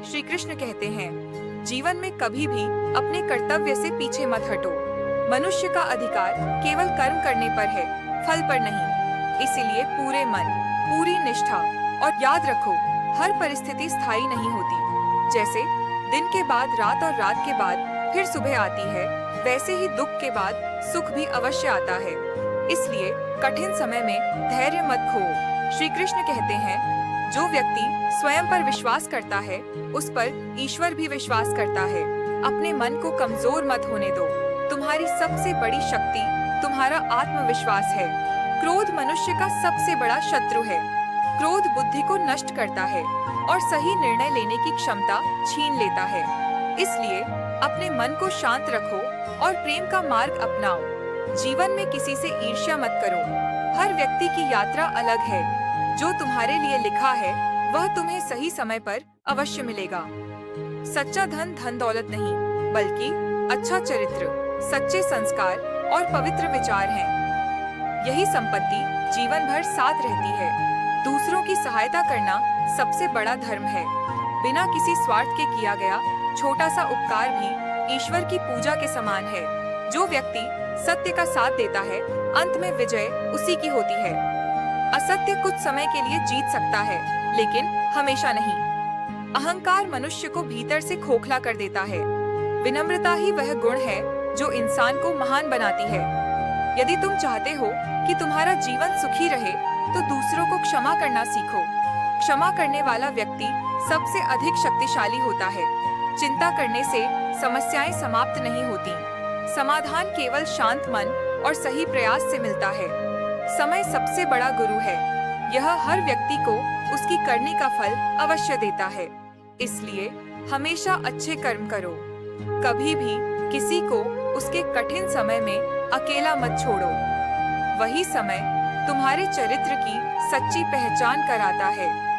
श्री कृष्ण कहते हैं, जीवन में कभी भी अपने कर्तव्य से पीछे मत हटो। मनुष्य का अधिकार केवल कर्म करने पर है, फल पर नहीं। इसीलिए पूरे मन, पूरी निष्ठा और याद रखो, हर परिस्थिति स्थायी नहीं होती। जैसे दिन के बाद रात और रात के बाद फिर सुबह आती है, वैसे ही दुख के बाद सुख भी अवश्य आता है। इसलिए कठिन समय में धैर्य मत खो। श्री कृष्ण कहते हैं, जो व्यक्ति स्वयं पर विश्वास करता है, उस पर ईश्वर भी विश्वास करता है। अपने मन को कमजोर मत होने दो। तुम्हारी सबसे बड़ी शक्ति तुम्हारा आत्मविश्वास है। क्रोध मनुष्य का सबसे बड़ा शत्रु है। क्रोध बुद्धि को नष्ट करता है और सही निर्णय लेने की क्षमता छीन लेता है। इसलिए अपने मन को शांत रखो और प्रेम का मार्ग अपनाओ। जीवन में किसी से ईर्ष्या मत करो। हर व्यक्ति की यात्रा अलग है। जो तुम्हारे लिए लिखा है, वह तुम्हें सही समय पर अवश्य मिलेगा। सच्चा धन धन दौलत नहीं, बल्कि अच्छा चरित्र, सच्चे संस्कार और पवित्र विचार हैं। यही संपत्ति जीवन भर साथ रहती है। दूसरों की सहायता करना सबसे बड़ा धर्म है। बिना किसी स्वार्थ के किया गया छोटा सा उपकार भी ईश्वर की पूजा के समान है। जो व्यक्ति सत्य का साथ देता है, अंत में विजय उसी की होती है। असत्य कुछ समय के लिए जीत सकता है, लेकिन हमेशा नहीं। अहंकार मनुष्य को भीतर से खोखला कर देता है। विनम्रता ही वह गुण है जो इंसान को महान बनाती है। यदि तुम चाहते हो कि तुम्हारा जीवन सुखी रहे, तो दूसरों को क्षमा करना सीखो। क्षमा करने वाला व्यक्ति सबसे अधिक शक्तिशाली होता है। चिंता करने से समस्याएं समाप्त नहीं होती। समाधान केवल शांत मन और सही प्रयास से मिलता है। समय सबसे बड़ा गुरु है। यह हर व्यक्ति को उसकी करने का फल अवश्य देता है। इसलिए हमेशा अच्छे कर्म करो। कभी भी किसी को उसके कठिन समय में अकेला मत छोड़ो। वही समय तुम्हारे चरित्र की सच्ची पहचान कराता है।